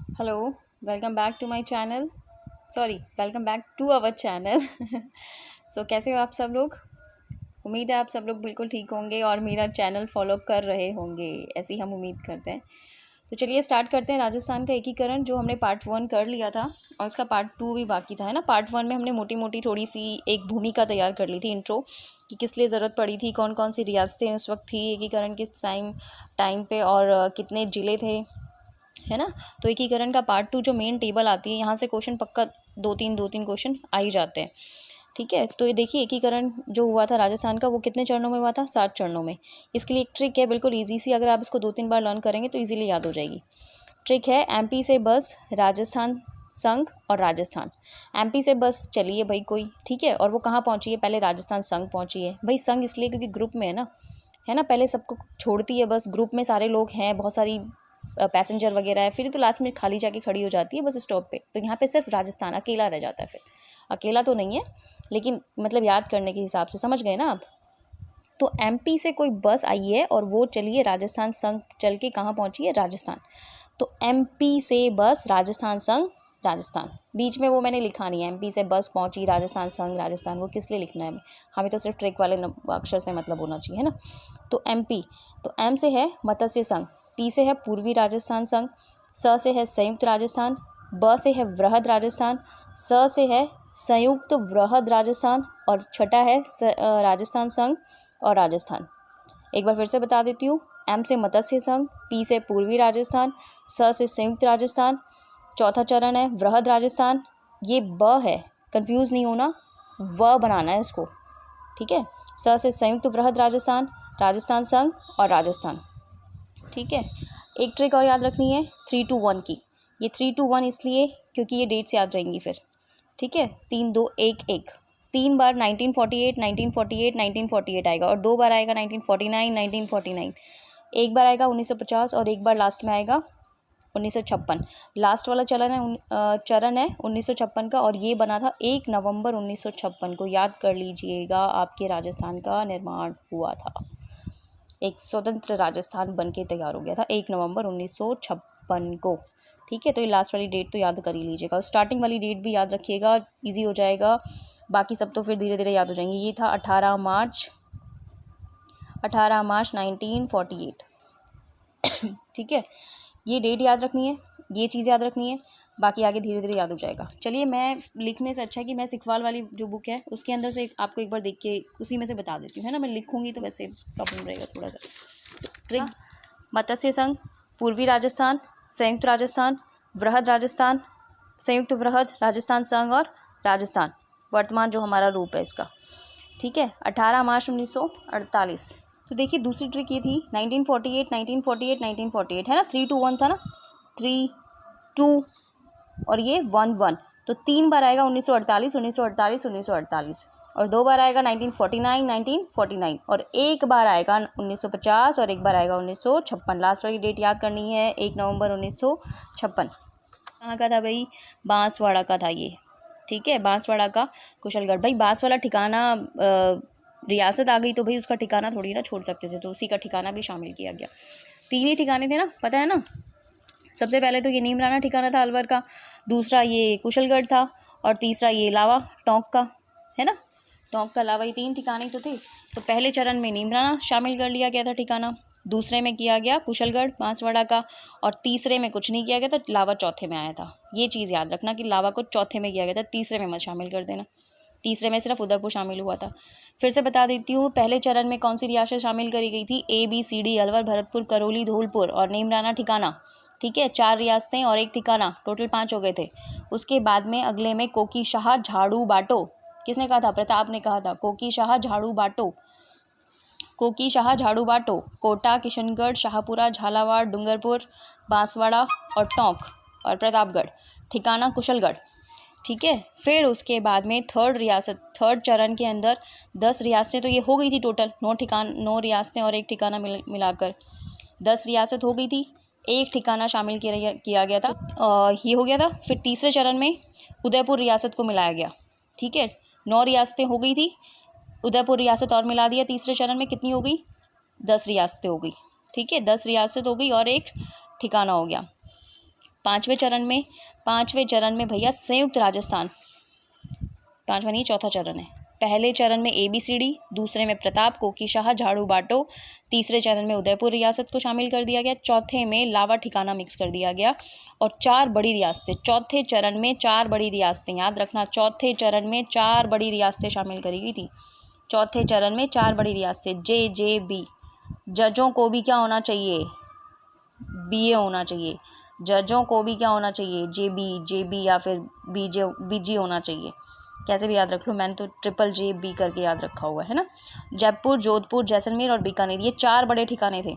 Hello, welcome back to my channel. Sorry, welcome back to our channel. So कैसे हो आप सब लोग? उम्मीद है आप सब लोग बिल्कुल ठीक होंगे और मेरा चैनल फॉलो कर रहे होंगे, ऐसी हम उम्मीद करते हैं। तो चलिए स्टार्ट करते हैं राजस्थान का एकीकरण, जो हमने पार्ट 1 कर लिया था और उसका पार्ट 2 भी बाकी था, है ना। पार्ट 1 में हमने मोटी मोटी थोड़ी सी एक भूमिका तैयार कर ली थी, इंट्रो, कि किस लिए ज़रूरत पड़ी थी, कौन कौन सी रियासतें उस वक्त थी एकीकरण के टाइम पे, और कितने ज़िले थे, है ना। तो एकीकरण का पार्ट 2 जो मेन टेबल आती है, यहाँ से क्वेश्चन पक्का दो तीन क्वेश्चन आ ही जाते हैं। ठीक है, तो ये देखिए एकीकरण जो हुआ था राजस्थान का, वो कितने चरणों में हुआ था? 7 चरणों में। इसके लिए एक ट्रिक है, बिल्कुल ईजी सी, अगर आप इसको 2-3 बार लर्न करेंगे तो ईजिली याद हो जाएगी। ट्रिक है, एमपी से बस राजस्थान संघ और राजस्थान। एमपी से बस चलिए भाई कोई, ठीक है, और वो कहाँ पहुँची है? पहले राजस्थान संघ पहुँची है भाई। संघ इसलिए क्योंकि ग्रुप में है ना, पहले सबको छोड़ती है बस, ग्रुप में सारे लोग हैं, बहुत सारी पैसेंजर वगैरह है, फिर तो लास्ट में खाली जाके खड़ी हो जाती है बस स्टॉप पे। तो यहाँ पे सिर्फ राजस्थान अकेला रह जाता है। फिर अकेला तो नहीं है, लेकिन मतलब याद करने के हिसाब से समझ गए ना आप। तो एमपी से कोई बस आई है और वो चलिए राजस्थान संघ चल के कहाँ पहुँची है? राजस्थान। तो एमपी से बस राजस्थान संघ राजस्थान, बीच में वो मैंने लिखा नहीं है, एमपी से बस पहुंची राजस्थान संघ राजस्थान, वो किस लिए लिखना है हमें? तो सिर्फ ट्रिक वाले अक्षर से मतलब होना चाहिए, है ना। तो एमपी, तो एम से है मत्स्य संघ, पी से है पूर्वी राजस्थान संघ, स से है संयुक्त राजस्थान, ब से है वृहद राजस्थान, स से है संयुक्त वृहद राजस्थान, और छठा है राजस्थान संघ और राजस्थान। एक बार फिर से बता देती हूँ, एम से मत्स्य संघ, पी से पूर्वी राजस्थान, स से संयुक्त राजस्थान, चौथा चरण है वृहद राजस्थान, ये ब है, कंफ्यूज नहीं होना, व बनाना है इसको, ठीक है। स से संयुक्त वृहद राजस्थान, राजस्थान संघ और राजस्थान, ठीक है। एक ट्रिक और याद रखनी है 3-2-1 की। ये 3-2-1 इसलिए क्योंकि ये डेट्स याद रहेंगी फिर, ठीक है। 3-2-1-1, 3 बार 1948 1948 1948 आएगा, और 2 बार आएगा 1949 1949, एक बार आएगा 1950 और एक बार लास्ट में आएगा 1956। लास्ट वाला चरण है 1956 का, और ये बना था 1 नवंबर 1956 को। याद कर लीजिएगा, आपके राजस्थान का निर्माण हुआ था, एक स्वतंत्र राजस्थान बन के तैयार हो गया था 1 नवंबर 1956 को, ठीक है। तो ये लास्ट वाली डेट तो याद कर ही लीजिएगा, स्टार्टिंग वाली डेट भी याद रखिएगा, इजी हो जाएगा, बाकी सब तो फिर धीरे धीरे याद हो जाएंगे। ये था 18 मार्च 1948, ठीक है। ये डेट याद रखनी है, ये चीज़ याद रखनी है, बाकी आगे धीरे धीरे याद हो जाएगा। चलिए, मैं लिखने से अच्छा है कि मैं सिखवाल वाली जो बुक है उसके अंदर से आपको एक बार देख के उसी में से बता देती हूँ, है ना। मैं लिखूँगी तो वैसे प्रॉब्लम रहेगा थोड़ा सा। ट्रिक, मत्स्य संघ, पूर्वी राजस्थान, संयुक्त राजस्थान, वृहद राजस्थान, संयुक्त वृहद राजस्थान संघ और राजस्थान, वर्तमान जो हमारा रूप है इसका, ठीक है। 18 मार्च 1948। तो देखिए दूसरी ट्रिक ये थी 1948 1948 1948, है ना। 3-2-1 था ना, 3-2 और ये 1-1, तो 3 बार आएगा 1948 1948 1948, और 2 बार आएगा 1949 1949, और एक बार आएगा 1950 और एक बार आएगा 1956। लास्ट वाली डेट याद करनी है, 1 नवंबर 1956। कहाँ का था भाई? बांसवाड़ा का था ये, ठीक है। बांसवाड़ा का कुशलगढ़। भाई बांस वाला ठिकाना रियासत आ गई तो भाई उसका ठिकाना थोड़ी ना छोड़ सकते थे, तो उसी का ठिकाना भी शामिल किया गया। 3 ही ठिकाने थे ना, पता है ना। सबसे पहले तो ये नीमराना ठिकाना था अलवर का, दूसरा ये कुशलगढ़ था, और तीसरा ये लावा टोंक का, है ना। टोंक का लावा, ये 3 ठिकाने तो थे। तो पहले चरण में नीमराना शामिल कर लिया गया था ठिकाना, दूसरे में किया गया कुशलगढ़ बांसवाड़ा का, और तीसरे में कुछ नहीं किया गया था, लावा चौथे में आया था। ये चीज़ याद रखना कि लावा को चौथे में किया गया था, तीसरे में मत शामिल कर देना। तीसरे में सिर्फ उदयपुर शामिल हुआ था। फिर से बता देती हूँ, पहले चरण में कौन सी रियासत शामिल करी गई थी? ABCD, अलवर, भरतपुर, करौली, धौलपुर और नीमराना ठिकाना, ठीक है। 4 रियासतें और 1 ठिकाना, टोटल 5 हो गए थे। उसके बाद में अगले में कोकी शाह झाड़ू बाटो, किसने कहा था? प्रताप ने कहा था, कोकी शाह झाड़ू बाटो, कोकी शाह झाड़ू बाटो, कोटा, किशनगढ़, शाहपुरा, झालावाड़, डूंगरपुर, बांसवाड़ा और टोंक और प्रतापगढ़, ठिकाना कुशलगढ़, ठीक है। फिर उसके बाद में थर्ड चरण के अंदर 10 रियासतें तो ये हो गई थी टोटल, 9 रियासतें और 1 ठिकाना मिलाकर 10 रियासत हो गई थी, 1 ठिकाना शामिल किया गया था, ये हो गया था। फिर तीसरे चरण में उदयपुर रियासत को मिलाया गया, ठीक है। 9 रियासतें हो गई थी, उदयपुर रियासत और मिला दिया तीसरे चरण में, कितनी हो गई? 10 रियासतें हो गई, ठीक है। 10 रियासत हो गई और 1 ठिकाना हो गया। पाँचवें चरण में भैया संयुक्त राजस्थान, पाँचवा नहीं चौथा चरण है। पहले चरण में ABCD, दूसरे में प्रताप, कोकीशाह, झाड़ू बाटो, तीसरे चरण में उदयपुर रियासत को शामिल कर दिया गया, चौथे में लावा ठिकाना मिक्स कर दिया गया और 4 बड़ी रियासतें, चौथे चरण में 4 बड़ी रियासतें, याद रखना चौथे चरण में 4 बड़ी रियासतें शामिल करी गई थी। चौथे चरण में 4 बड़ी रियासतें, JJB। जजों को भी क्या होना चाहिए, BA होना चाहिए। जजों को भी क्या होना चाहिए, JB या फिर BG होना चाहिए। कैसे भी याद रख लो, मैंने तो JJB करके याद रखा हुआ है ना। जयपुर, जोधपुर, जैसलमेर और बीकानेर, ये 4 बड़े ठिकाने थे।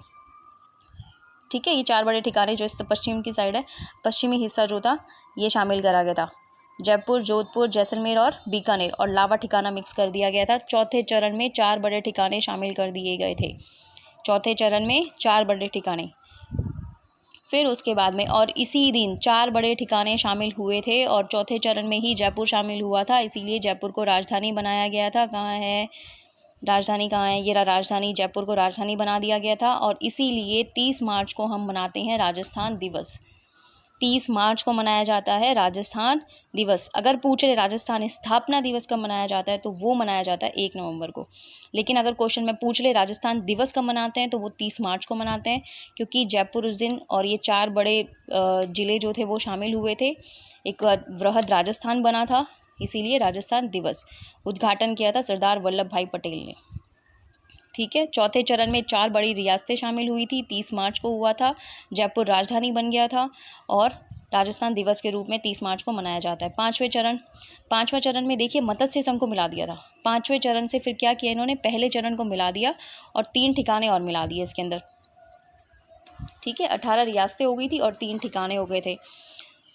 ठीक है, ये 4 बड़े ठिकाने जो इस पश्चिम की साइड है, पश्चिमी हिस्सा जो था ये शामिल करा गया था। जयपुर, जोधपुर, जैसलमेर और बीकानेर, और लावा ठिकाना मिक्स कर दिया गया था। चौथे चरण में 4 बड़े ठिकाने शामिल कर दिए गए थे। चौथे चरण में 4 बड़े ठिकाने। फिर उसके बाद में और इसी दिन 4 बड़े ठिकाने शामिल हुए थे और चौथे चरण में ही जयपुर शामिल हुआ था, इसीलिए जयपुर को राजधानी बनाया गया था। कहाँ है राजधानी, कहाँ है, ये राजधानी, जयपुर को राजधानी बना दिया गया था। और इसीलिए 30 मार्च को हम मनाते हैं राजस्थान दिवस। 30 मार्च को मनाया जाता है राजस्थान दिवस। अगर पूछ रहे राजस्थान स्थापना दिवस कब मनाया जाता है तो वो मनाया जाता है 1 नवंबर को। लेकिन अगर क्वेश्चन में पूछ ले राजस्थान दिवस कब मनाते हैं तो वो 30 मार्च को मनाते हैं, क्योंकि जयपुर उस दिन और ये 4 बड़े ज़िले जो थे वो शामिल हुए थे, एक वृहद राजस्थान बना था, इसीलिए राजस्थान दिवस। उद्घाटन किया था सरदार वल्लभ भाई पटेल ने। ठीक है, चौथे चरण में 4 बड़ी रियासतें शामिल हुई थी, 30 मार्च को हुआ था, जयपुर राजधानी बन गया था और राजस्थान दिवस के रूप में 30 मार्च को मनाया जाता है। पाँचवें चरण में देखिए मत्स्य संघ को मिला दिया था। 5वें चरण से फिर क्या किया इन्होंने, पहले चरण को मिला दिया और 3 ठिकाने और मिला दिए इसके अंदर। ठीक है, 18 रियासतें हो गई थी और 3 ठिकाने हो गए थे।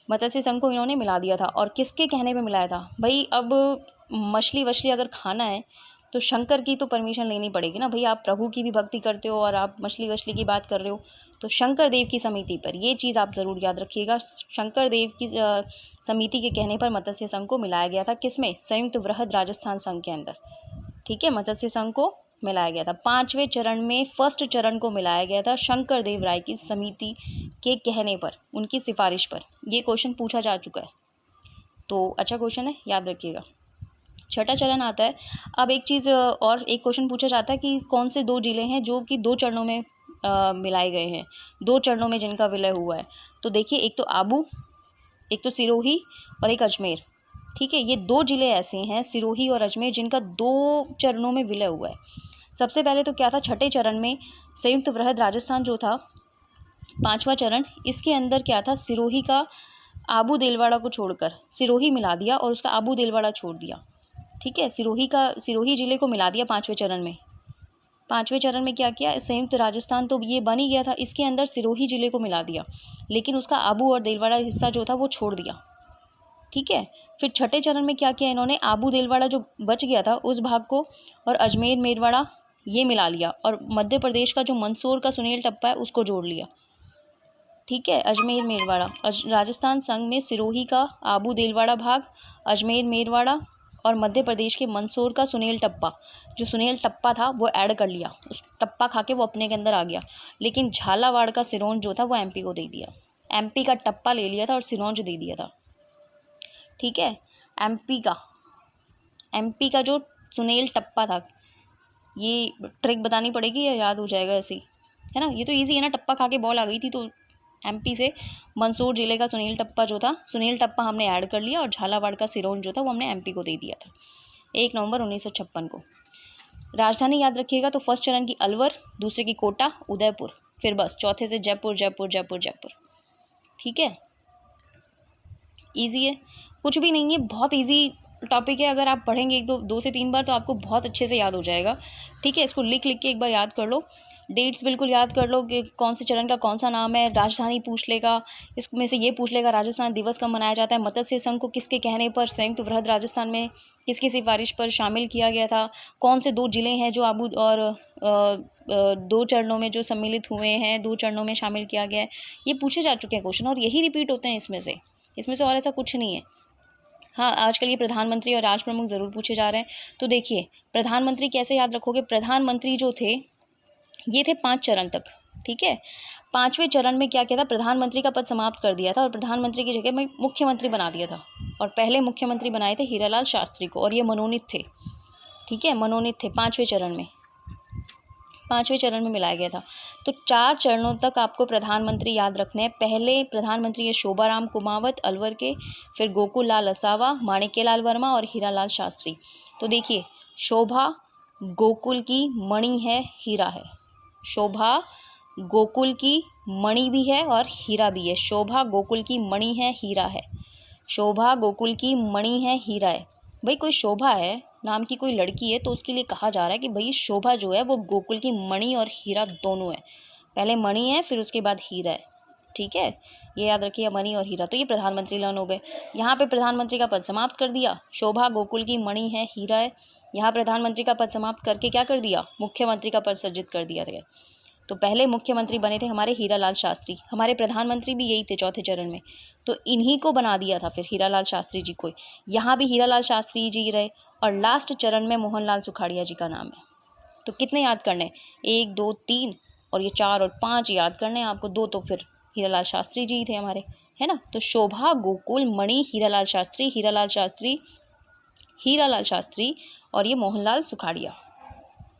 मत्स्य संघ को इन्होंने मिला दिया था और किसके कहने पे मिलाया था भाई, अब मछली वछली अगर खाना है तो शंकर की तो परमिशन लेनी पड़ेगी ना भाई। आप प्रभु की भी भक्ति करते हो और आप मछली वछली की बात कर रहे हो, तो शंकर देव की समिति पर, ये चीज़ आप ज़रूर याद रखिएगा, शंकर देव की समिति के कहने पर मत्स्य संघ को मिलाया गया था। किसमें, संयुक्त वृहद राजस्थान संघ के अंदर। ठीक है, मत्स्य संघ को मिलाया गया था। 5वें चरण में फर्स्ट चरण को मिलाया गया था शंकर देव राय की समिति के कहने पर, उनकी सिफारिश पर। ये क्वेश्चन पूछा जा चुका है, तो अच्छा क्वेश्चन है, याद रखिएगा। छठा चरण आता है। अब एक चीज़ और, एक क्वेश्चन पूछा जाता है कि कौन से 2 जिले हैं जो कि 2 चरणों में मिलाए गए हैं, 2 चरणों में जिनका विलय हुआ है। तो देखिए, एक तो आबू, एक तो सिरोही और एक अजमेर। ठीक है, ये 2 जिले ऐसे हैं सिरोही और अजमेर जिनका 2 चरणों में विलय हुआ है। सबसे पहले तो क्या था, छठे चरण में संयुक्त वृहद राजस्थान जो था 5वां चरण, इसके अंदर क्या था, सिरोही का आबू देलवाड़ा को छोड़कर सिरोही मिला दिया और उसका आबू देलवाड़ा छोड़ दिया। ठीक है, सिरोही ज़िले को मिला दिया 5वें चरण में। 5वें चरण में क्या किया, संयुक्त राजस्थान तो ये बन ही गया था, इसके अंदर सिरोही ज़िले को मिला दिया, लेकिन उसका आबू और देलवाड़ा हिस्सा जो था वो छोड़ दिया। ठीक है, फिर छठे चरण में क्या किया इन्होंने, आबू देलवाड़ा जो बच गया था उस भाग को और अजमेर मेरवाड़ा ये मिला लिया और मध्य प्रदेश का जो मंदसौर का सुनील टप्पा है उसको जोड़ लिया। ठीक है, अजमेर मेरवाड़ा, राजस्थान संघ में सिरोही का आबू देलवाड़ा भाग, अजमेर मेरवाड़ा और मध्य प्रदेश के मंदसौर का सुनील टप्पा, जो सुनील टप्पा था वो ऐड कर लिया, उस टप्पा खा के वो अपने के अंदर आ गया। लेकिन झालावाड़ का सिरोंज जो था वो MP को दे दिया, MP का टप्पा ले लिया था और सिरोंज दे दिया था। ठीक है, MP का जो सुनील टप्पा था, ये ट्रिक बतानी पड़ेगी या याद हो जाएगा ऐसे ही, है ना, ये तो ईजी है ना, टप्पा खा के बॉल आ गई थी, तो MP से मंदसौर जिले का सुनील टप्पा जो था, सुनील टप्पा हमने ऐड कर लिया और झालावाड़ का सिरोंज जो था वो हमने MP को दे दिया था 1 नवंबर 1956 को। राजधानी याद रखिएगा, तो फर्स्ट चरण की अलवर, दूसरे की कोटा, उदयपुर, फिर बस चौथे से जयपुर जयपुर जयपुर जयपुर। ठीक है, ईजी है, कुछ भी नहीं है, बहुत ईजी टॉपिक है। अगर आप पढ़ेंगे 2 से 3 बार तो आपको बहुत अच्छे से याद हो जाएगा। ठीक है, इसको लिख के एक बार याद कर लो, डेट्स बिल्कुल याद कर लो कि कौन से चरण का कौन सा नाम है। राजधानी पूछ लेगा, इसमें से ये पूछ लेगा राजस्थान दिवस कब मनाया जाता है, मत्स्य संघ को किसके कहने पर संयुक्त वृहद राजस्थान में किसकी सिफारिश पर शामिल किया गया था, कौन से 2 जिले हैं जो आबू और 2 चरणों में जो सम्मिलित हुए हैं, 2 चरणों में शामिल किया गया है, ये पूछे जा चुके हैं क्वेश्चन और यही रिपीट होते हैं इसमें से और ऐसा कुछ नहीं है। हाँ, आजकल ये प्रधानमंत्री और राष्ट्र प्रमुख ज़रूर पूछे जा रहे हैं। तो देखिए, प्रधानमंत्री कैसे याद रखोगे, प्रधानमंत्री जो थे ये थे 5 चरण तक। ठीक है। 5वें चरण में क्या किया था, प्रधानमंत्री का पद समाप्त कर दिया था और प्रधानमंत्री की जगह में मुख्यमंत्री बना दिया था। और पहले मुख्यमंत्री बनाए थे हीरालाल शास्त्री को, और ये मनोनीत थे, ठीक है, मनोनीत थे 5वें चरण में, 5वें चरण में मिलाया गया था। तो 4 चरणों तक आपको प्रधानमंत्री याद रखने हैं। पहले प्रधानमंत्री है शोभाराम कुमावत अलवर के, फिर गोकुल लाल असावा, माणिक्यलाल वर्मा और हीरालाल शास्त्री। तो देखिए, शोभा गोकुल की मणि है, हीरा है। शोभा गोकुल की मणि भी है और हीरा भी है। शोभा गोकुल की मणि है, हीरा है। शोभा गोकुल की मणि है, हीरा है। भाई कोई शोभा है नाम की कोई लड़की है, तो उसके लिए कहा जा रहा है कि भाई शोभा जो है वो गोकुल की मणि और हीरा दोनों है। पहले मणि है, फिर उसके बाद हीरा है, ठीक है, ये याद रखिए, मणि और हीरा। तो ये प्रधानमंत्री लाइन हो गए। यहाँ पे प्रधानमंत्री का पद समाप्त कर दिया, शोभा गोकुल की मणि है, हीरा है। यहाँ प्रधानमंत्री का पद समाप्त करके क्या कर दिया, मुख्यमंत्री का पद सृजित कर दिया था। तो पहले मुख्यमंत्री बने थे हमारे हीरालाल शास्त्री, हमारे प्रधानमंत्री भी यही थे 4थे चरण में, तो इन्हीं को बना दिया था फिर हीरालाल शास्त्री जी को। यहाँ भी हीरालाल शास्त्री जी रहे और लास्ट चरण में मोहनलाल सुखाड़िया जी का नाम है। तो कितने याद करने, 1 2 3 और ये 4 और 5 याद करने हैं आपको, 2 तो फिर हीरालाल शास्त्री जी थे हमारे, है ना। तो शोभा गोकुल मणि हीरालाल शास्त्री, हीरालाल शास्त्री, हीरालाल शास्त्री और ये मोहनलाल सुखाड़िया,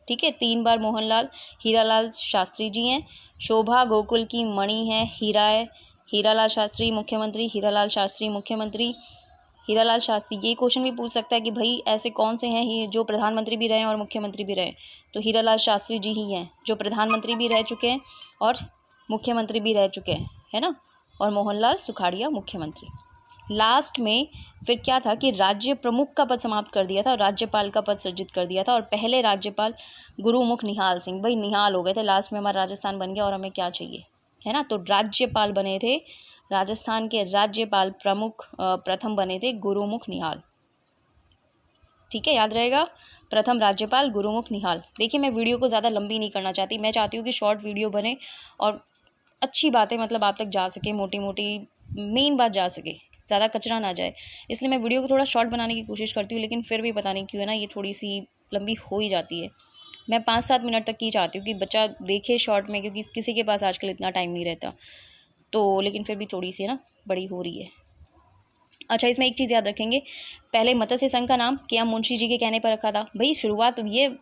ठीक है, 3 बार मोहनलाल हीरालाल शास्त्री जी हैं। शोभा गोकुल की मणि है, हीरा है। हीरालाल शास्त्री मुख्यमंत्री, हीरालाल शास्त्री मुख्यमंत्री, हीरालाल शास्त्री। ये क्वेश्चन भी पूछ सकता है कि भाई ऐसे कौन से हैं ही जो प्रधानमंत्री भी रहे और मुख्यमंत्री भी रहे, तो हीरालाल शास्त्री जी ही हैं जो प्रधानमंत्री भी रह चुके हैं और मुख्यमंत्री भी रह चुके हैं, है ना, और मोहनलाल सुखाड़िया मुख्यमंत्री। लास्ट में फिर क्या था कि राज्य प्रमुख का पद समाप्त कर दिया था और राज्यपाल का पद सृजित कर दिया था। और पहले राज्यपाल गुरुमुख निहाल सिंह, भाई निहाल हो गए थे, लास्ट में हमारा राजस्थान बन गया और हमें क्या चाहिए, है ना। तो राज्यपाल बने थे, राजस्थान के राज्यपाल प्रथम बने थे गुरुमुख निहाल, ठीक है, याद रहेगा, प्रथम राज्यपाल गुरुमुख निहाल। देखिए मैं वीडियो को ज़्यादा लंबी नहीं करना चाहती, मैं चाहती हूँ कि शॉर्ट वीडियो बने और अच्छी बातें मतलब आप तक जा सके, मोटी मोटी मेन बात जा सके, ज़्यादा कचरा ना जाए, इसलिए मैं वीडियो को थोड़ा शॉर्ट बनाने की कोशिश करती हूँ। लेकिन फिर भी पता नहीं क्यों है ना, ये थोड़ी सी लंबी हो ही जाती है। मैं 5-7 मिनट तक की चाहती हूँ कि बच्चा देखे शॉर्ट में, क्योंकि किसी के पास आजकल इतना टाइम नहीं रहता, तो लेकिन फिर भी थोड़ी सी है ना बड़ी हो रही है। अच्छा, इसमें एक चीज़ याद रखेंगे, पहले मत्स्य संघ का नाम के एम मुंशी जी के कहने पर रखा था। भाई शुरुआत ये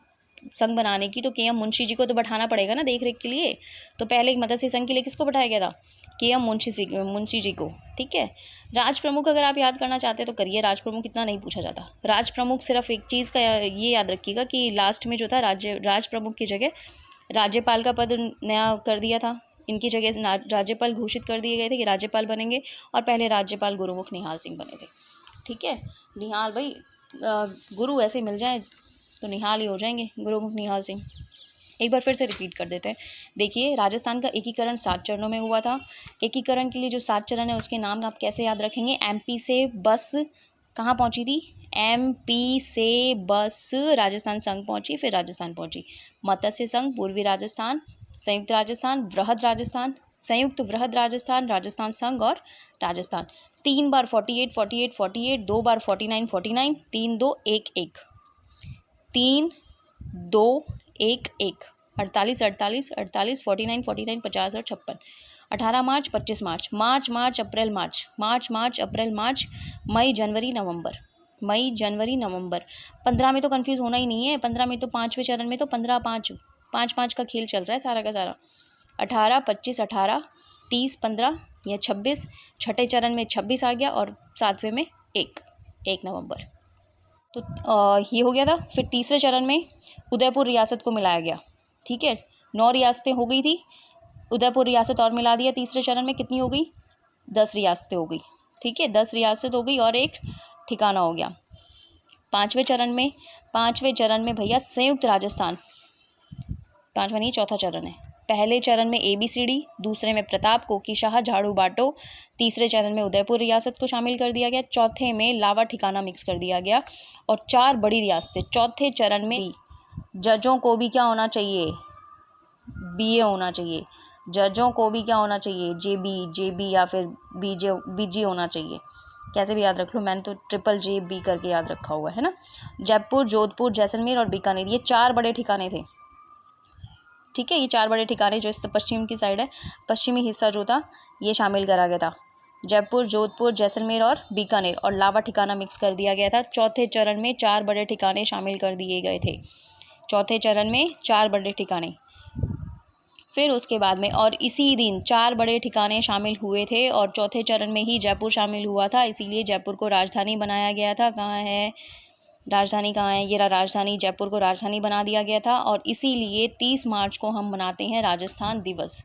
संघ बनाने की तो के एम मुंशी जी को तो बैठाना पड़ेगा ना देख रेख के लिए, तो पहले एक मत्स्य संघ के लिए किसको बैठाया गया था, के एम मुंशी जी को, ठीक है। राज प्रमुख अगर आप याद करना चाहते हैं तो करिए, राज प्रमुख इतना नहीं पूछा जाता। राज प्रमुख सिर्फ एक चीज़ का ये याद रखिएगा कि लास्ट में जो था राज प्रमुख की जगह राज्यपाल का पद नया कर दिया था, इनकी जगह राज्यपाल घोषित कर दिए गए थे कि राज्यपाल बनेंगे, और पहले राज्यपाल गुरुमुख निहाल सिंह बने थे, ठीक है। निहाल भाई गुरु ऐसे मिल जाए तो निहाल ही हो जाएंगे, गुरुमुख निहाल सिंह। एक बार फिर से रिपीट कर देते हैं। देखिए, राजस्थान का एकीकरण 7 चरणों में हुआ था। एकीकरण के लिए जो 7 चरण है उसके नाम आप कैसे याद रखेंगे, एमपी से बस कहाँ पहुँची थी, एमपी से बस राजस्थान संघ पहुँची, फिर राजस्थान पहुँची। मत्स्य संघ पूर्वी राजस्थान, संयुक्त राजस्थान, वृहद राजस्थान, संयुक्त वृहद राजस्थान, राजस्थान संघ और राजस्थान। 3 बार 48 48 48, 2 बार 49 49, 3 2 1 1, 3 2 1 1, 48 48 48, 49 49, 50 और 56, 18 मार्च 25 मार्च, मार्च अप्रैल मार्च, मार्च अप्रैल मार्च, मई जनवरी नवंबर, मई जनवरी नवंबर। 15 में तो कन्फ्यूज़ होना ही नहीं है, 15 में तो 5वें चरण में तो 15 5 5 5 का खेल चल रहा है सारा का सारा। 18 25 18, 30 15 या 26, छठे चरण में 26 आ गया और 7वें में 1 नवंबर। तो ये हो गया था। फिर तीसरे चरण में उदयपुर रियासत को मिलाया गया, ठीक है, 9 रियासतें हो गई थी, उदयपुर रियासत और मिला दिया। तीसरे चरण में कितनी हो गई, 10 रियासतें हो गई, ठीक है, 10 रियासत हो गई और एक ठिकाना हो गया। पाँचवें चरण में भैया संयुक्त राजस्थान, 5वां नहीं 4था चरण है। पहले चरण में ABCD, दूसरे में प्रताप कोकीशाह झाड़ू बाटो, तीसरे चरण में उदयपुर रियासत को शामिल कर दिया गया, चौथे में लावा ठिकाना मिक्स कर दिया गया और 4 बड़ी रियासतें। चौथे चरण में जजों को भी क्या होना चाहिए, BA होना चाहिए, जजों को भी क्या होना चाहिए, JB या फिर BG होना चाहिए, कैसे भी याद रख लो, मैंने तो JJB करके याद रखा हुआ है ना। जयपुर, जोधपुर, जैसलमेर और बीकानेर, ये 4 बड़े ठिकाने थे, ठीक है, ये 4 बड़े ठिकाने जो इस पश्चिम की साइड है, पश्चिमी हिस्सा जो था ये शामिल करा गया था। जयपुर, जोधपुर, जैसलमेर और बीकानेर और लावा ठिकाना मिक्स कर दिया गया था। चौथे चरण में 4 बड़े ठिकाने शामिल कर दिए गए थे। चौथे चरण में 4 बड़े ठिकाने। फिर उसके बाद में और इसी दिन 4 बड़े ठिकाने शामिल हुए थे और चौथे चरण में ही जयपुर शामिल हुआ था, इसीलिए जयपुर को राजधानी बनाया गया था। कहाँ है राजधानी, कहाँ है ये रहा राजधानी, जयपुर को राजधानी बना दिया गया था। और इसीलिए 30 मार्च को हम मनाते हैं राजस्थान दिवस।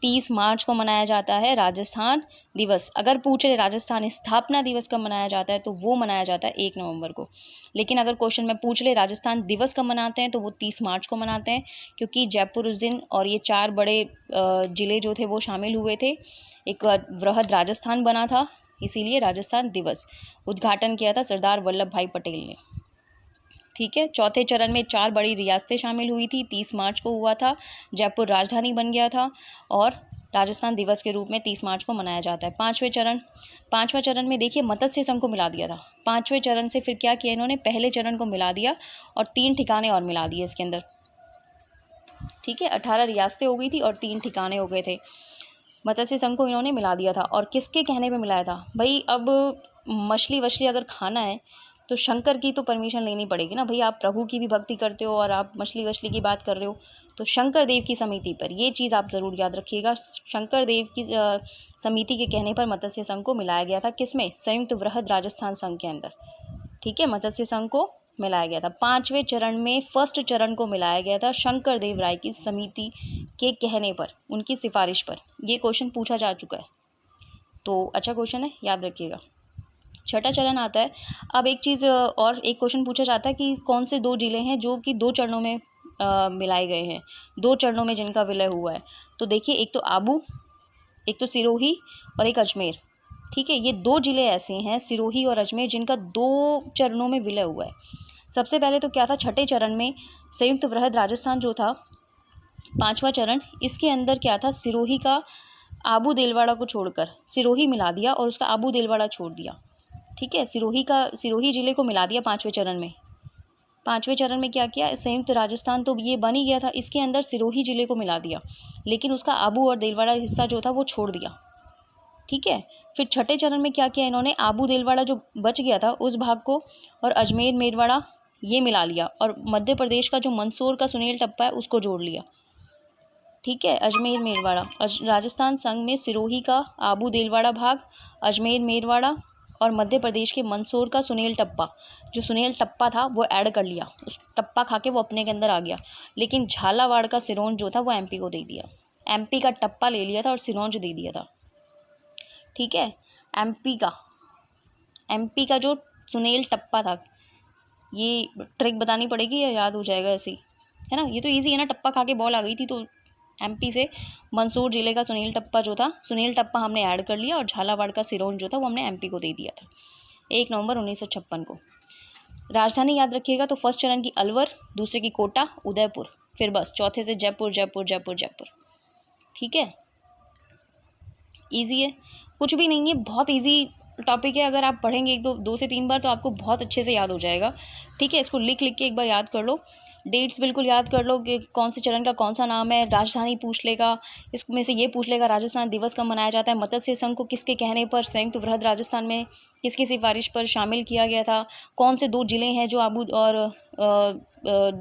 30 मार्च को मनाया जाता है राजस्थान दिवस। अगर पूछ रहे राजस्थान स्थापना दिवस कब मनाया जाता है तो वो मनाया जाता है 1 नवंबर को। लेकिन अगर क्वेश्चन में पूछ ले राजस्थान दिवस कब मनाते हैं तो वो 30 मार्च को मनाते हैं, क्योंकि जयपुर उस दिन और ये 4 बड़े ज़िले जो थे वो शामिल हुए थे, एक वृहद राजस्थान बना था, इसीलिए राजस्थान दिवस। उद्घाटन किया था सरदार वल्लभ भाई पटेल ने। ठीक है, चौथे चरण में 4 बड़ी रियासतें शामिल हुई थी, 30 मार्च को हुआ था, जयपुर राजधानी बन गया था और राजस्थान दिवस के रूप में 30 मार्च को मनाया जाता है। पाँचवें चरण में देखिए मत्स्य संघ को मिला दिया था। 5वें चरण से फिर क्या किया इन्होंने, पहले चरण को मिला दिया और 3 ठिकाने और मिला दिए इसके अंदर। ठीक है, 18 रियासतें हो गई थी और 3 ठिकाने हो गए थे। मत्स्य संघ को इन्होंने मिला दिया था और किसके कहने पे मिलाया था भाई, अब मछली वछली अगर खाना है तो शंकर की तो परमिशन लेनी पड़ेगी ना भाई। आप प्रभु की भी भक्ति करते हो और आप मछली वछली की बात कर रहे हो, तो शंकर देव की समिति पर ये चीज़ आप ज़रूर याद रखिएगा। शंकर देव की समिति के कहने पर मत्स्य संघ को मिलाया गया था, किसमें, संयुक्त वृहद राजस्थान संघ के अंदर। ठीक है, मत्स्य संघ को मिलाया गया था। 5वें चरण में फर्स्ट चरण को मिलाया गया था शंकर देव राय की समिति के कहने पर, उनकी सिफारिश पर। ये क्वेश्चन पूछा जा चुका है, तो अच्छा क्वेश्चन है, याद रखिएगा। छठा चरण आता है। अब एक चीज़ और, एक क्वेश्चन पूछा जाता है कि कौन से 2 जिले हैं जो कि 2 चरणों में मिलाए गए हैं, 2 चरणों में जिनका विलय हुआ है। तो देखिए, एक तो आबू, एक तो सिरोही और एक अजमेर। ठीक है, ये 2 जिले ऐसे हैं सिरोही और अजमेर जिनका 2 चरणों में विलय हुआ है। सबसे पहले तो क्या था, छठे चरण में संयुक्त वृहद राजस्थान जो था 5वां चरण, इसके अंदर क्या था, सिरोही का आबू देलवाड़ा को छोड़कर सिरोही मिला दिया और उसका आबू देलवाड़ा छोड़ दिया। ठीक है, सिरोही ज़िले को मिला दिया 5वें चरण में। 5वें चरण में क्या किया, संयुक्त राजस्थान तो ये बन ही गया था, इसके अंदर सिरोही ज़िले को मिला दिया, लेकिन उसका आबू और देलवाड़ा हिस्सा जो था वो छोड़ दिया। ठीक है, फिर छठे चरण में क्या किया इन्होंने, आबू देलवाड़ा जो बच गया था उस भाग को और अजमेर मेरवाड़ा ये मिला लिया और मध्य प्रदेश का जो मंदसौर का सुनील टप्पा है उसको जोड़ लिया। ठीक है, अजमेर मेरवाड़ा, राजस्थान संघ में सिरोही का आबू देलवाड़ा भाग, अजमेर मेरवाड़ा और मध्य प्रदेश के मंदसौर का सुनील टप्पा, जो सुनील टप्पा था वो ऐड कर लिया, उस टप्पा खा के वो अपने के अंदर आ गया। लेकिन झालावाड़ का सिरोंज जो था वो एमपी को दे दिया, एमपी का टप्पा ले लिया था और सिरोंज दे दिया था। ठीक है, एमपी का जो सुनील टप्पा था, ये ट्रिक बतानी पड़ेगी या याद हो जाएगा ऐसे ही, है ना, ये तो इजी है ना, टप्पा खा के बॉल आ गई थी, तो एमपी से मंदसौर जिले का सुनील टप्पा जो था, सुनील टप्पा हमने ऐड कर लिया और झालावाड़ का सिरोंज जो था वो हमने एमपी को दे दिया था 1 नवंबर 1956 को। राजधानी याद रखिएगा, तो फर्स्ट चरण की अलवर, दूसरे की कोटा, उदयपुर, फिर बस चौथे से जयपुर जयपुर जयपुर जयपुर। ठीक है, ईजी है, कुछ भी नहीं है, बहुत ईजी टॉपिक है। अगर आप पढ़ेंगे 2 से 3 बार तो आपको बहुत अच्छे से याद हो जाएगा। ठीक है, इसको लिख के एक बार याद कर लो, डेट्स बिल्कुल याद कर लो कि कौन से चरण का कौन सा नाम है। राजधानी पूछ लेगा, इसमें से ये पूछ लेगा राजस्थान दिवस कब मनाया जाता है, मत्स्य संघ को किसके कहने पर संयुक्त वृहद राजस्थान में किसकी सिफारिश पर शामिल किया गया था, कौन से 2 जिले हैं जो आबू और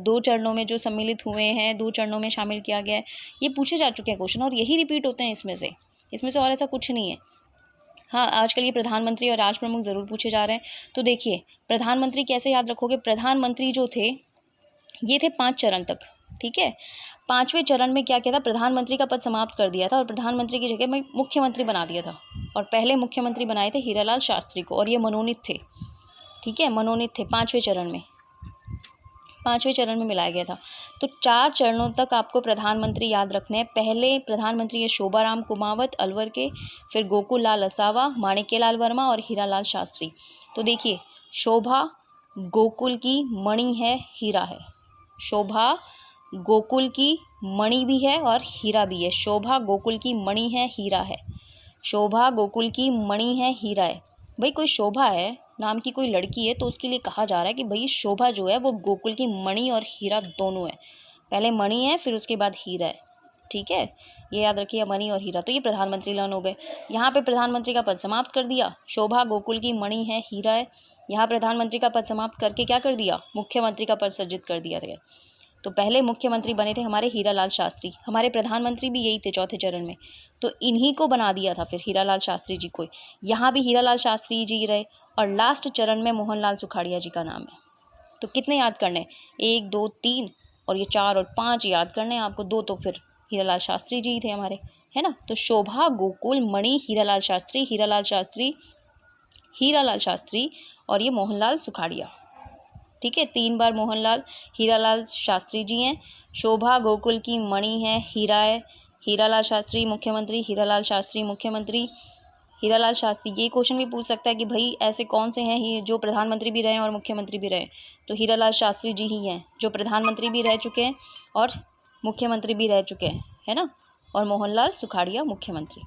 2 चरणों में जो सम्मिलित हुए हैं, 2 चरणों में शामिल किया गया है, ये पूछे जा चुके हैं क्वेश्चन और यही रिपीट होते हैं इसमें से और ऐसा कुछ नहीं है। हाँ, आजकल ये प्रधानमंत्री और राष्ट्र प्रमुख ज़रूर पूछे जा रहे हैं। तो देखिए, प्रधानमंत्री कैसे याद रखोगे, प्रधानमंत्री जो थे ये थे 5 चरण तक। ठीक है, 5वें चरण में क्या किया था, प्रधानमंत्री का पद समाप्त कर दिया था और प्रधानमंत्री की जगह में मुख्यमंत्री बना दिया था और पहले मुख्यमंत्री बनाए थे हीरालाल शास्त्री को और ये मनोनीत थे। ठीक है, मनोनीत थे 5वें चरण में मिलाया गया था। तो 4 चरणों तक आपको प्रधानमंत्री याद रखने हैं। पहले प्रधानमंत्री है शोभाराम कुमावत अलवर के, फिर गोकुल लाल असावा, माणिक्यलाल वर्मा और हीरालाल शास्त्री। तो देखिए, शोभा गोकुल की मणि है, हीरा है। शोभा गोकुल की मणि भी है और हीरा भी है। शोभा गोकुल की मणि है, हीरा है। शोभा गोकुल की मणि है, हीरा है। भाई कोई शोभा है नाम की कोई लड़की है तो उसके लिए कहा जा रहा है कि भाई शोभा जो है वो गोकुल की मणि और हीरा दोनों है। पहले मणि है, फिर उसके बाद हीरा है, ठीक है, ये याद रखिए, मणि और हीरा। तो ये प्रधानमंत्री लाइन हो गए। यहाँ पे प्रधानमंत्री का पद समाप्त कर दिया, शोभा गोकुल की मणि है, हीरा है। यहाँ प्रधानमंत्री का पद समाप्त करके क्या कर दिया, मुख्यमंत्री का पद सृजित कर दिया था। तो पहले मुख्यमंत्री बने थे हमारे हीरालाल शास्त्री, हमारे प्रधानमंत्री भी यही थे चौथे चरण में, तो इन्हीं को बना दिया था फिर हीरालाल शास्त्री जी को। यहाँ भी हीरालाल शास्त्री जी रहे और लास्ट चरण में मोहनलाल सुखाड़िया जी का नाम है। तो कितने याद करने, 1 2 3 और ये 4 और 5 याद करने आपको, 2 तो फिर हीरालाल शास्त्री जी थे हमारे, है ना। तो शोभा गोकुल मणि हीरालाल शास्त्री, हीरालाल शास्त्री, हीरालाल शास्त्री और ये मोहनलाल सुखाड़िया, ठीक है। 3 बार मोहनलाल हीरालाल शास्त्री जी हैं, शोभा गोकुल की मणि है, हीरा है, हीरालाल शास्त्री मुख्यमंत्री, हीरालाल शास्त्री मुख्यमंत्री, हीरालाल शास्त्री। ये क्वेश्चन भी पूछ सकता है कि भाई ऐसे कौन से हैं ही जो प्रधानमंत्री भी रहे और मुख्यमंत्री भी रहे, तो हीरालाल शास्त्री जी ही हैं जो प्रधानमंत्री भी रह चुके हैं और मुख्यमंत्री भी रह चुके हैं, है ना, और मोहनलाल सुखाड़िया मुख्यमंत्री।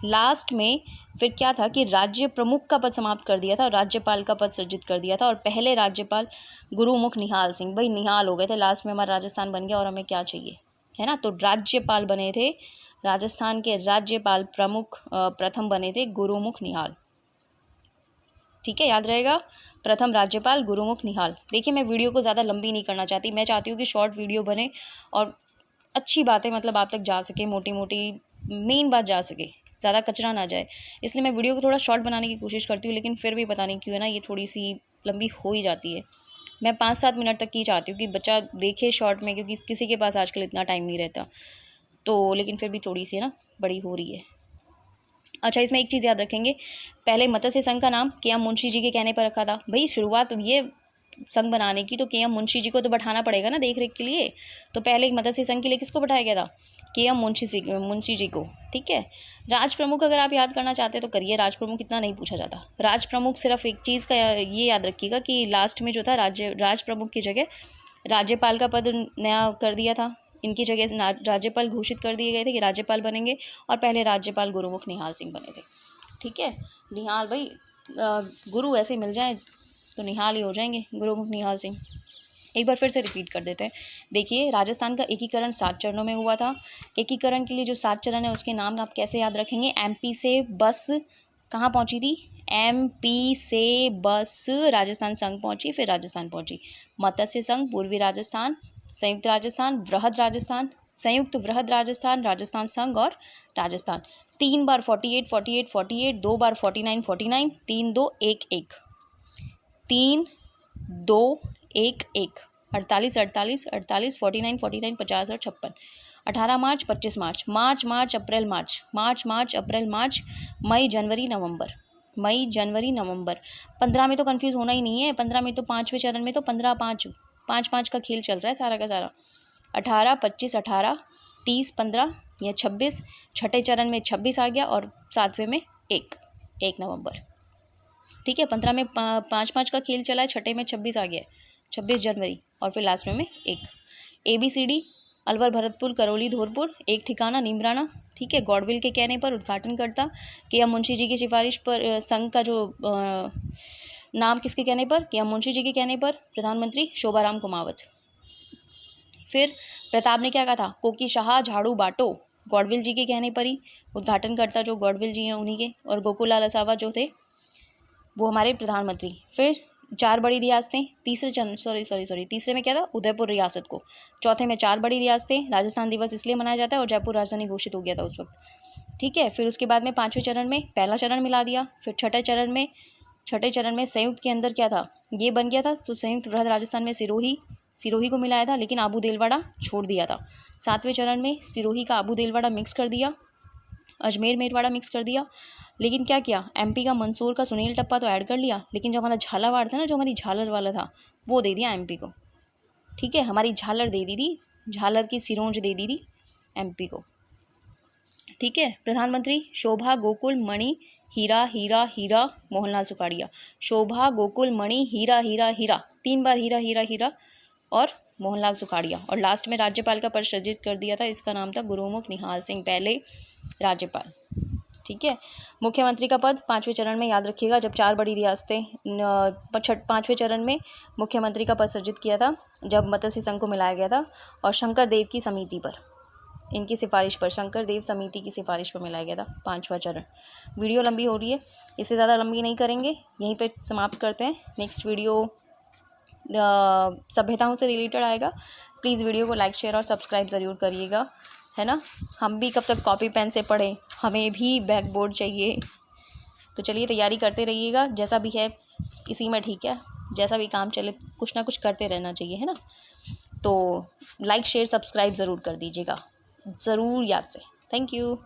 लास्ट में फिर क्या था कि राज्य प्रमुख का पद समाप्त कर दिया था और राज्यपाल का पद सृजित कर दिया था, और पहले राज्यपाल गुरुमुख निहाल सिंह, भाई निहाल हो गए थे, लास्ट में हमारा राजस्थान बन गया और हमें क्या चाहिए, है ना। तो राज्यपाल बने थे, राजस्थान के राज्यपाल प्रथम बने थे गुरुमुख निहाल, ठीक है, याद रहेगा, प्रथम राज्यपाल गुरुमुख निहाल। देखिए मैं वीडियो को ज़्यादा लंबी नहीं करना चाहती, मैं चाहती हूँ कि शॉर्ट वीडियो बने और अच्छी बातें मतलब आप तक जा सके, मोटी मोटी मेन बात जा सके, ज़्यादा कचरा ना जाए, इसलिए मैं वीडियो को थोड़ा शॉर्ट बनाने की कोशिश करती हूँ, लेकिन फिर भी पता नहीं क्यों है ना, ये थोड़ी सी लंबी हो ही जाती है। मैं 5-7 मिनट तक की चाहती हूँ कि बच्चा देखे शॉर्ट में, क्योंकि किसी के पास आजकल इतना टाइम नहीं रहता, तो लेकिन फिर भी थोड़ी सी है ना बड़ी हो रही है। अच्छा, इसमें एक चीज़ याद रखेंगे, पहले मत्स्य संघ का नाम के एम मुंशी जी के कहने पर रखा था। भाई शुरुआत ये संघ बनाने की तो के एम मुंशी जी को तो बैठाना पड़ेगा ना देख रेख के लिए, तो पहले एक मत्स्य संघ के लिए किसको बैठाया गया था, के एम मुंशी जी को, ठीक है। राज प्रमुख अगर आप याद करना चाहते हैं तो करिए, राज प्रमुख इतना नहीं पूछा जाता। राज प्रमुख सिर्फ एक चीज़ का ये याद रखिएगा कि लास्ट में जो था राज प्रमुख की जगह राज्यपाल का पद नया कर दिया था, इनकी जगह राज्यपाल घोषित कर दिए गए थे कि राज्यपाल बनेंगे, और पहले राज्यपाल गुरुमुख निहाल सिंह बने थे, ठीक है। निहाल भाई गुरु ऐसे मिल जाए तो निहाल ही हो जाएंगे, गुरुमुख निहाल सिंह। एक बार फिर से रिपीट कर देते हैं। देखिए राजस्थान का एकीकरण 7 चरणों में हुआ था। एकीकरण के लिए जो 7 चरण है उसके नाम आप कैसे याद रखेंगे, एमपी से बस कहाँ पहुँची थी, एमपी से बस राजस्थान संघ पहुँची, फिर राजस्थान पहुँची, मत्स्य संघ पूर्वी राजस्थान, संयुक्त राजस्थान, वृहद राजस्थान, संयुक्त वृहद राजस्थान, राजस्थान संघ और राजस्थान। 3 बार 48 48 48, 2 बार 49 49, 3 2 1 1, 3 2 1 1, 48 48 48, 49 49, 50 और 56, 18 मार्च 25 मार्च, मार्च अप्रैल मार्च, मार्च अप्रैल मार्च, मई जनवरी नवंबर, मई जनवरी नवंबर। 15 में तो कन्फ्यूज़ होना ही नहीं है, 15 में तो 5वें चरण में तो 15 5 5 5 का खेल चल रहा है सारा का सारा। 18 25 18, 30 15 या 26, छठे चरण में 26 आ गया और 7वें में 1 नवंबर, ठीक है। 15 में 5 5 का खेल चला है, छठे में 26 आ गया है, 26 जनवरी, और फिर लास्ट में 1। ABCD अलवर भरतपुर करौली धौलपुर, एक ठिकाना नीमराना, ठीक है। गॉडविल के कहने पर उद्घाटनकर्ता के एम मुंशी जी की सिफारिश पर संघ का जो नाम किसके कहने पर, के एम मुंशी जी के कहने पर प्रधानमंत्री शोभाराम कुमावत। फिर प्रताप ने क्या कहा था, कोकी शाह झाड़ू बाटो, गॉडविल जी के कहने पर ही, उद्घाटनकर्ता जो गॉडविल जी हैं उन्हीं के, और गोकुललाल असावा जो थे वो हमारे प्रधानमंत्री। फिर 4 बड़ी रियासतें, तीसरे में क्या था, उदयपुर रियासत को, चौथे में 4 बड़ी रियासतें, राजस्थान दिवस इसलिए मनाया जाता है और जयपुर राजधानी घोषित हो गया था उस वक्त, ठीक है। फिर उसके बाद में 5वें चरण में पहला चरण मिला दिया, फिर छठे चरण में संयुक्त के अंदर क्या था, ये बन गया था, तो संयुक्त वृहद राजस्थान में सिरोही को मिलाया था, लेकिन आबू देलवाड़ा छोड़ दिया था। 7वें चरण में सिरोही का आबू देलवाड़ा मिक्स कर दिया, अजमेर मेरवाड़ा मिक्स कर दिया, लेकिन क्या किया, MP का मंसूर का सुनील टप्पा तो ऐड कर लिया, लेकिन जो हमारा झालावाड़ था ना, जो हमारी झालर वाला था वो दे दिया MP को, ठीक है। हमारी झालर दे दी थी, झालर की सिरोंज दे दी थी MP को, ठीक है। प्रधानमंत्री शोभा गोकुल मणि हीरा हीरा हीरा मोहनलाल सुखाड़िया, शोभा गोकुल मणि हीरा हीरा हीरा, 3 बार हीरा हीरा हीरा और मोहनलाल सुखाड़िया, और लास्ट में राज्यपाल का पद सृजित कर दिया था, इसका नाम था गुरुमुख निहाल सिंह, पहले राज्यपाल, ठीक है। मुख्यमंत्री का पद 5वें चरण में, याद रखिएगा, जब 4 बड़ी रियासतें 5वें चरण में मुख्यमंत्री का पद सृजित किया था, जब मत्स्य संघ को मिलाया गया था, और शंकर देव की समिति पर, इनकी सिफारिश पर, शंकर देव समिति की सिफारिश पर मिलाया गया था 5वां चरण। वीडियो लंबी हो रही है, इससे ज़्यादा लंबी नहीं करेंगे, यहीं पे समाप्त करते हैं। नेक्स्ट वीडियो सभ्यताओं से रिलेटेड आएगा। प्लीज़ वीडियो को लाइक, शेयर और सब्सक्राइब ज़रूर करिएगा, है ना। हम भी कब तक कॉपी पेन से पढ़ें, हमें भी बैक बोर्ड चाहिए। तो चलिए तैयारी करते रहिएगा, जैसा भी है इसी में ठीक है, जैसा भी काम चले कुछ ना कुछ करते रहना चाहिए, है ना। तो लाइक, शेयर, सब्सक्राइब ज़रूर कर दीजिएगा, ज़रूर याद से। Thank you.